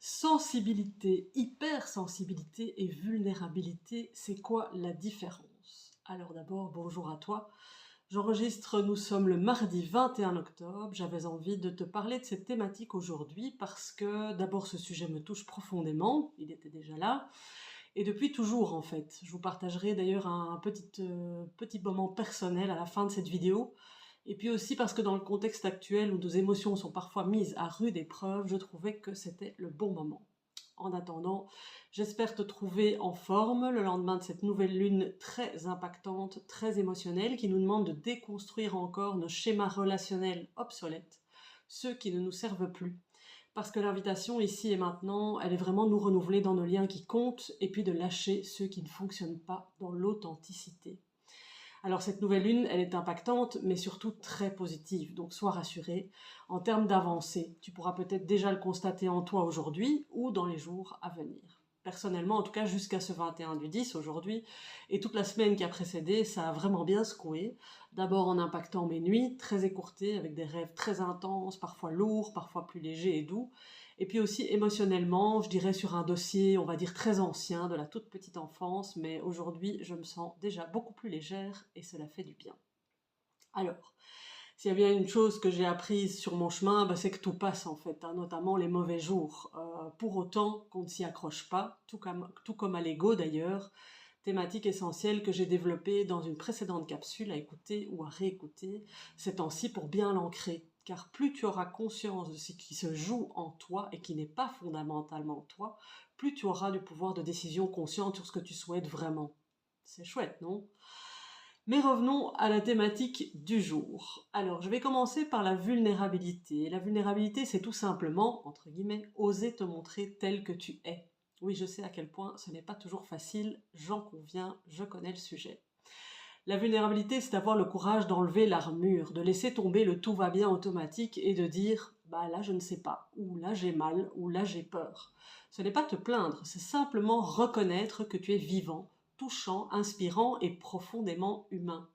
Sensibilité, hypersensibilité et vulnérabilité, c'est quoi la différence? Alors d'abord, bonjour à toi. J'enregistre, nous sommes le mardi 21 octobre. J'avais envie de te parler de cette thématique aujourd'hui parce que d'abord ce sujet me touche profondément, il était déjà là, et depuis toujours en fait. Je vous partagerai d'ailleurs un petit moment personnel à la fin de cette vidéo. Et puis aussi parce que dans le contexte actuel où nos émotions sont parfois mises à rude épreuve, je trouvais que c'était le bon moment. En attendant, j'espère te trouver en forme le lendemain de cette nouvelle lune très impactante, très émotionnelle, qui nous demande de déconstruire encore nos schémas relationnels obsolètes, ceux qui ne nous servent plus. Parce que l'invitation ici et maintenant, elle est vraiment de nous renouveler dans nos liens qui comptent et puis de lâcher ceux qui ne fonctionnent pas dans l'authenticité. Alors cette nouvelle lune, elle est impactante, mais surtout très positive, donc sois rassuré. En termes d'avancée, tu pourras peut-être déjà le constater en toi aujourd'hui ou dans les jours à venir. Personnellement, en tout cas jusqu'à ce 21 du 10 aujourd'hui, et toute la semaine qui a précédé, ça a vraiment bien secoué. D'abord en impactant mes nuits, très écourtées, avec des rêves très intenses, parfois lourds, parfois plus légers et doux. Et puis aussi émotionnellement, je dirais sur un dossier, on va dire très ancien, de la toute petite enfance, mais aujourd'hui, je me sens déjà beaucoup plus légère et cela fait du bien. Alors, s'il y a bien une chose que j'ai apprise sur mon chemin, bah, c'est que tout passe en fait, hein, notamment les mauvais jours. Pour autant qu'on ne s'y accroche pas, tout comme à l'ego d'ailleurs, thématique essentielle que j'ai développée dans une précédente capsule à écouter ou à réécouter ces temps-ci pour bien l'ancrer. Car plus tu auras conscience de ce qui se joue en toi et qui n'est pas fondamentalement toi, plus tu auras du pouvoir de décision consciente sur ce que tu souhaites vraiment. C'est chouette, non? Mais revenons à la thématique du jour. Alors, je vais commencer par la vulnérabilité. La vulnérabilité, c'est tout simplement, entre guillemets, oser te montrer tel que tu es. Oui, je sais à quel point ce n'est pas toujours facile, j'en conviens, je connais le sujet. La vulnérabilité, c'est avoir le courage d'enlever l'armure, de laisser tomber le tout va bien automatique et de dire bah là je ne sais pas, ou là j'ai mal, ou là j'ai peur. Ce n'est pas te plaindre, c'est simplement reconnaître que tu es vivant, touchant, inspirant et profondément humain.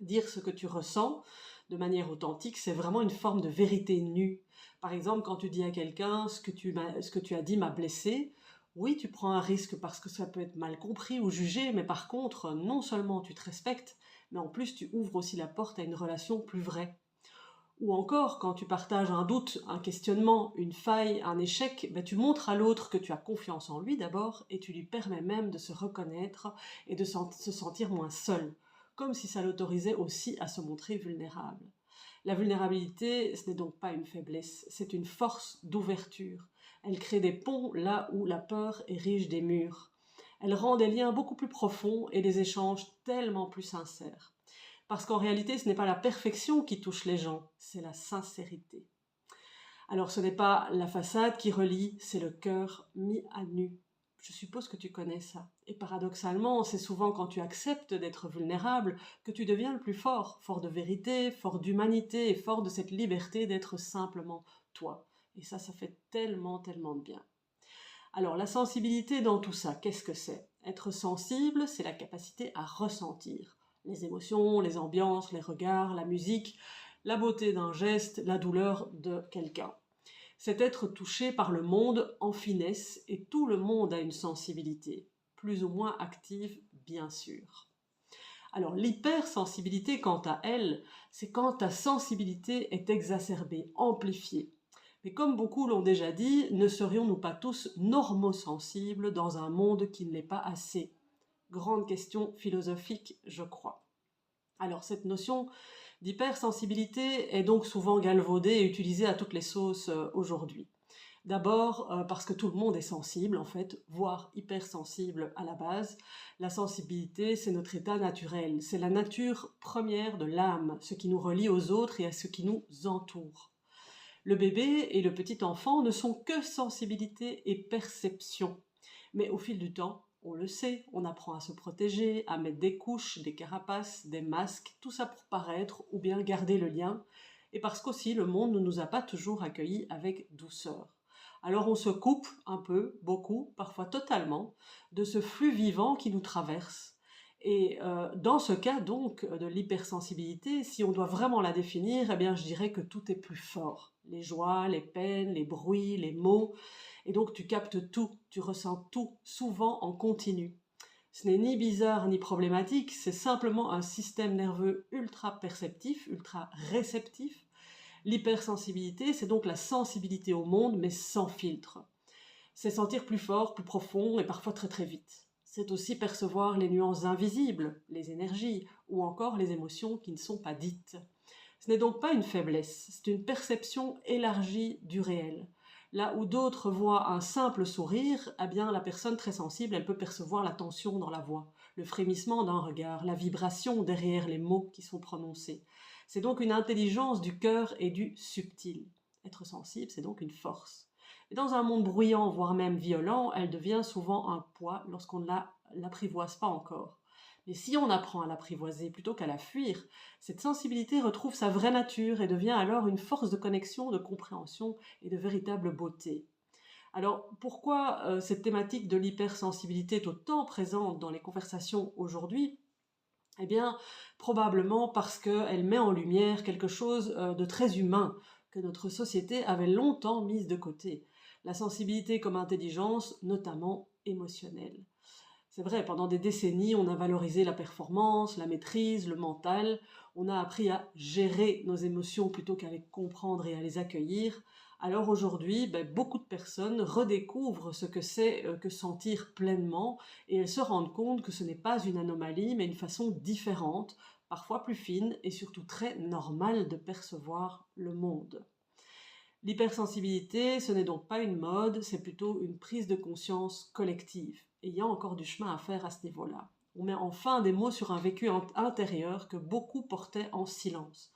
Dire ce que tu ressens de manière authentique, c'est vraiment une forme de vérité nue. Par exemple, quand tu dis à quelqu'un ce que tu as dit m'a blessé, oui, tu prends un risque parce que ça peut être mal compris ou jugé, mais par contre, non seulement tu te respectes, mais en plus tu ouvres aussi la porte à une relation plus vraie. Ou encore, quand tu partages un doute, un questionnement, une faille, un échec, ben tu montres à l'autre que tu as confiance en lui d'abord et tu lui permets même de se reconnaître et de se sentir moins seul, comme si ça l'autorisait aussi à se montrer vulnérable. La vulnérabilité, ce n'est donc pas une faiblesse, c'est une force d'ouverture. Elle crée des ponts là où la peur érige des murs. Elle rend des liens beaucoup plus profonds et des échanges tellement plus sincères. Parce qu'en réalité, ce n'est pas la perfection qui touche les gens, c'est la sincérité. Alors ce n'est pas la façade qui relie, c'est le cœur mis à nu. Je suppose que tu connais ça. Et paradoxalement, c'est souvent quand tu acceptes d'être vulnérable que tu deviens le plus fort, fort de vérité, fort d'humanité et fort de cette liberté d'être simplement toi. Et ça fait tellement, tellement de bien. Alors la sensibilité dans tout ça, qu'est-ce que c'est? Être sensible, c'est la capacité à ressentir les émotions, les ambiances, les regards, la musique, la beauté d'un geste, la douleur de quelqu'un. C'est être touché par le monde en finesse et tout le monde a une sensibilité, plus ou moins active bien sûr. Alors l'hypersensibilité quant à elle, c'est quand ta sensibilité est exacerbée, amplifiée. Mais comme beaucoup l'ont déjà dit, ne serions-nous pas tous normosensibles dans un monde qui ne l'est pas assez? Grande question philosophique, je crois. Alors cette notion d'hypersensibilité est donc souvent galvaudée et utilisée à toutes les sauces aujourd'hui. D'abord parce que tout le monde est sensible en fait, voire hypersensible à la base. La sensibilité, c'est notre état naturel, c'est la nature première de l'âme, ce qui nous relie aux autres et à ce qui nous entoure. Le bébé et le petit enfant ne sont que sensibilité et perception. Mais au fil du temps, on le sait, on apprend à se protéger, à mettre des couches, des carapaces, des masques, tout ça pour paraître ou bien garder le lien, et parce qu'aussi le monde ne nous a pas toujours accueillis avec douceur. Alors on se coupe un peu, beaucoup, parfois totalement, de ce flux vivant qui nous traverse. Et dans ce cas donc de l'hypersensibilité, si on doit vraiment la définir, eh bien je dirais que tout est plus fort. Les joies, les peines, les bruits, les mots, Et donc tu captes tout, tu ressens tout, souvent en continu. Ce n'est ni bizarre ni problématique, c'est simplement un système nerveux ultra perceptif, ultra réceptif. L'hypersensibilité, c'est donc la sensibilité au monde, mais sans filtre. C'est sentir plus fort, plus profond et parfois très très vite. C'est aussi percevoir les nuances invisibles, les énergies, ou encore les émotions qui ne sont pas dites. Ce n'est donc pas une faiblesse, c'est une perception élargie du réel. Là où d'autres voient un simple sourire, eh bien la personne très sensible, elle peut percevoir la tension dans la voix, le frémissement d'un regard, la vibration derrière les mots qui sont prononcés. C'est donc une intelligence du cœur et du subtil. Être sensible, c'est donc une force. Et dans un monde bruyant, voire même violent, elle devient souvent un poids lorsqu'on ne l'apprivoise pas encore. Mais si on apprend à l'apprivoiser plutôt qu'à la fuir, cette sensibilité retrouve sa vraie nature et devient alors une force de connexion, de compréhension et de véritable beauté. Alors pourquoi cette thématique de l'hypersensibilité est autant présente dans les conversations aujourd'hui? Eh bien, probablement parce qu'elle met en lumière quelque chose de très humain que notre société avait longtemps mise de côté. La sensibilité comme intelligence, notamment émotionnelle. C'est vrai, pendant des décennies, on a valorisé la performance, la maîtrise, le mental. On a appris à gérer nos émotions plutôt qu'à les comprendre et à les accueillir. Alors aujourd'hui, beaucoup de personnes redécouvrent ce que c'est que sentir pleinement et elles se rendent compte que ce n'est pas une anomalie, mais une façon différente, parfois plus fine et surtout très normale de percevoir le monde. L'hypersensibilité, ce n'est donc pas une mode, c'est plutôt une prise de conscience collective. Et il y a encore du chemin à faire à ce niveau-là. On met enfin des mots sur un vécu intérieur que beaucoup portaient en silence.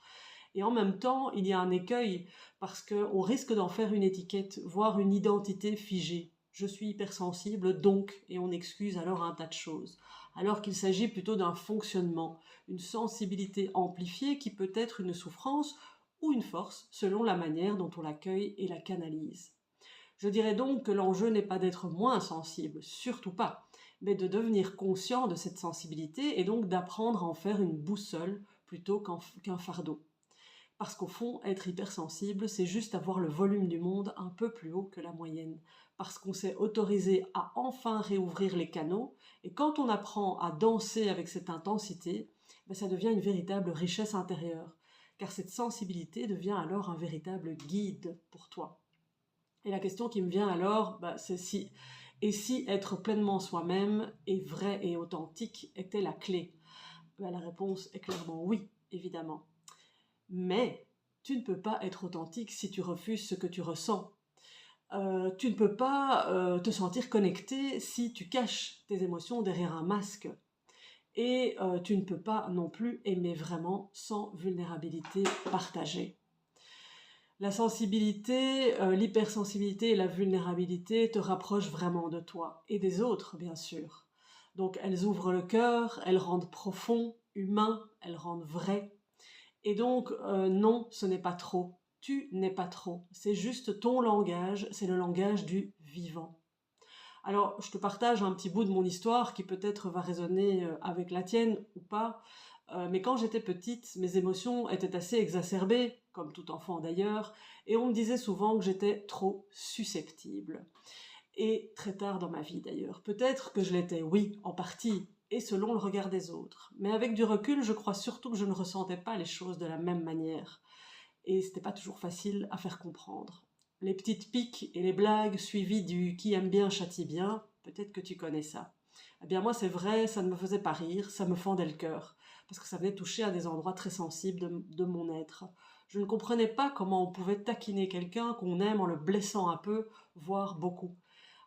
Et en même temps, il y a un écueil parce qu'on risque d'en faire une étiquette, voire une identité figée. Je suis hypersensible, donc, et on excuse alors un tas de choses. Alors qu'il s'agit plutôt d'un fonctionnement, une sensibilité amplifiée qui peut être une souffrance ou une force selon la manière dont on l'accueille et la canalise. Je dirais donc que l'enjeu n'est pas d'être moins sensible, surtout pas, mais de devenir conscient de cette sensibilité et donc d'apprendre à en faire une boussole plutôt qu'un fardeau. Parce qu'au fond, être hypersensible, c'est juste avoir le volume du monde un peu plus haut que la moyenne. Parce qu'on s'est autorisé à enfin réouvrir les canaux, et quand on apprend à danser avec cette intensité, ça devient une véritable richesse intérieure. Car cette sensibilité devient alors un véritable guide pour toi. Et la question qui me vient alors, c'est si être pleinement soi-même et vrai et authentique était la clé? La réponse est clairement oui, évidemment. Mais tu ne peux pas être authentique si tu refuses ce que tu ressens. Tu ne peux pas te sentir connecté si tu caches tes émotions derrière un masque. Et tu ne peux pas non plus aimer vraiment sans vulnérabilité partagée. La sensibilité, l'hypersensibilité et la vulnérabilité te rapprochent vraiment de toi et des autres, bien sûr. Donc elles ouvrent le cœur, elles rendent profond, humain, elles rendent vrai. Et donc, non, ce n'est pas trop. Tu n'es pas trop. C'est juste ton langage, c'est le langage du vivant. Alors, je te partage un petit bout de mon histoire qui peut-être va résonner avec la tienne ou pas. Mais quand j'étais petite, mes émotions étaient assez exacerbées, comme tout enfant d'ailleurs, et on me disait souvent que j'étais trop susceptible. Et très tard dans ma vie d'ailleurs. Peut-être que je l'étais, oui, en partie, et selon le regard des autres. Mais avec du recul, je crois surtout que je ne ressentais pas les choses de la même manière. Et c'était pas toujours facile à faire comprendre. Les petites piques et les blagues suivies du qui aime bien châtie bien, peut-être que tu connais ça. Eh bien moi c'est vrai, ça ne me faisait pas rire, ça me fendait le cœur, parce que ça venait toucher à des endroits très sensibles de mon être. Je ne comprenais pas comment on pouvait taquiner quelqu'un qu'on aime en le blessant un peu, voire beaucoup.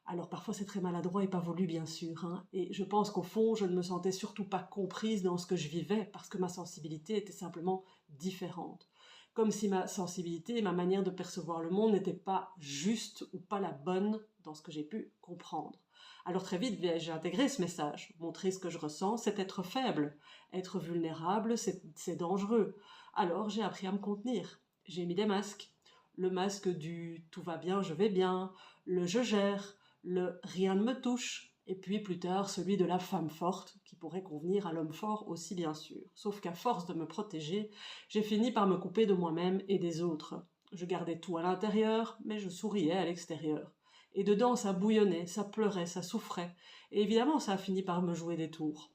Alors parfois c'est très maladroit et pas voulu bien sûr, hein. Et je pense qu'au fond je ne me sentais surtout pas comprise dans ce que je vivais parce que ma sensibilité était simplement différente. Comme si ma sensibilité et ma manière de percevoir le monde n'étaient pas juste ou pas la bonne dans ce que j'ai pu comprendre. Alors très vite j'ai intégré ce message. Montrer ce que je ressens, c'est être faible. Être vulnérable, c'est dangereux. Alors j'ai appris à me contenir. J'ai mis des masques. Le masque du tout va bien, je vais bien, le je gère, le rien ne me touche, et puis plus tard celui de la femme forte, qui pourrait convenir à l'homme fort aussi bien sûr. Sauf qu'à force de me protéger, j'ai fini par me couper de moi-même et des autres. Je gardais tout à l'intérieur, mais je souriais à l'extérieur. Et dedans, ça bouillonnait, ça pleurait, ça souffrait. Et évidemment, ça a fini par me jouer des tours.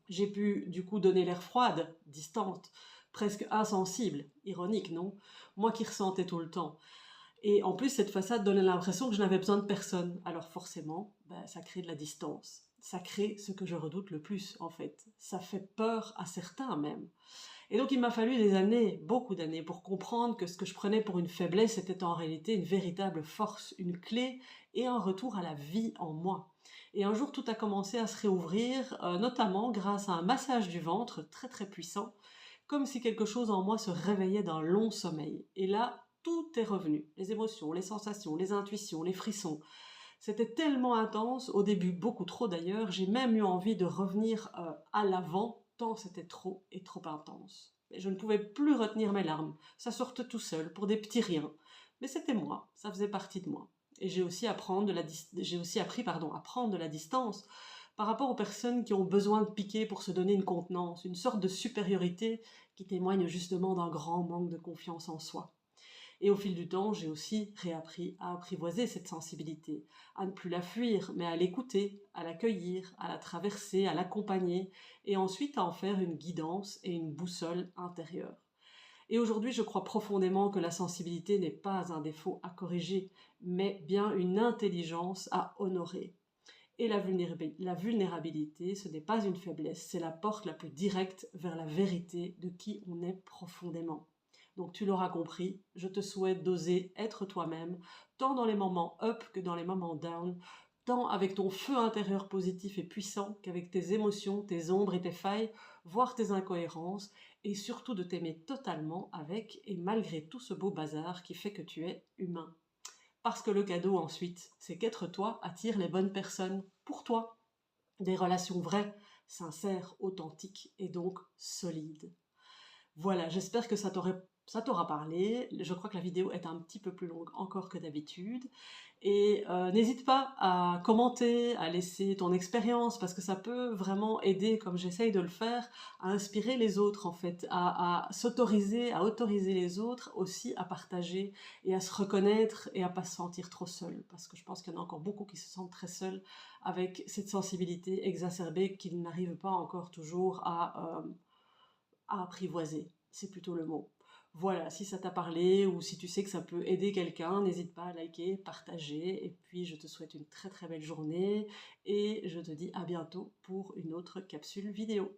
J'ai pu du coup donner l'air froide, distante, presque insensible, ironique, non? Moi qui ressentais tout le temps. Et en plus, cette façade donnait l'impression que je n'avais besoin de personne. Alors forcément, ça crée de la distance. Ça crée ce que je redoute le plus, en fait. Ça fait peur à certains même. Et donc il m'a fallu des années, beaucoup d'années, pour comprendre que ce que je prenais pour une faiblesse était en réalité une véritable force, une clé et un retour à la vie en moi. Et un jour, tout a commencé à se réouvrir, notamment grâce à un massage du ventre très très puissant, comme si quelque chose en moi se réveillait d'un long sommeil. Et là, tout est revenu. Les émotions, les sensations, les intuitions, les frissons. C'était tellement intense, au début beaucoup trop d'ailleurs, j'ai même eu envie de revenir à l'avant, tant c'était trop et trop intense. Et je ne pouvais plus retenir mes larmes, ça sortait tout seul, pour des petits riens. Mais c'était moi, ça faisait partie de moi. Et j'ai aussi appris à prendre de la distance par rapport aux personnes qui ont besoin de piquer pour se donner une contenance, une sorte de supériorité qui témoigne justement d'un grand manque de confiance en soi. Et au fil du temps, j'ai aussi réappris à apprivoiser cette sensibilité, à ne plus la fuir, mais à l'écouter, à l'accueillir, à la traverser, à l'accompagner, et ensuite à en faire une guidance et une boussole intérieure. Et aujourd'hui, je crois profondément que la sensibilité n'est pas un défaut à corriger, mais bien une intelligence à honorer. Et la vulnérabilité, ce n'est pas une faiblesse, c'est la porte la plus directe vers la vérité de qui on est profondément. Donc tu l'auras compris, je te souhaite d'oser être toi-même, tant dans les moments up que dans les moments down, tant avec ton feu intérieur positif et puissant qu'avec tes émotions, tes ombres et tes failles, voire tes incohérences, et surtout de t'aimer totalement avec et malgré tout ce beau bazar qui fait que tu es humain. Parce que le cadeau ensuite, c'est qu'être toi attire les bonnes personnes pour toi. Des relations vraies, sincères, authentiques et donc solides. Voilà, j'espère que ça t'aura parlé. Je crois que la vidéo est un petit peu plus longue encore que d'habitude. Et n'hésite pas à commenter, à laisser ton expérience, parce que ça peut vraiment aider, comme j'essaye de le faire, à inspirer les autres en fait, à s'autoriser, à autoriser les autres aussi à partager et à se reconnaître et à pas se sentir trop seul. Parce que je pense qu'il y en a encore beaucoup qui se sentent très seuls avec cette sensibilité exacerbée qu'ils n'arrivent pas encore toujours à apprivoiser, c'est plutôt le mot. Voilà, si ça t'a parlé ou si tu sais que ça peut aider quelqu'un, n'hésite pas à liker, partager. Et puis, je te souhaite une très très belle journée et je te dis à bientôt pour une autre capsule vidéo.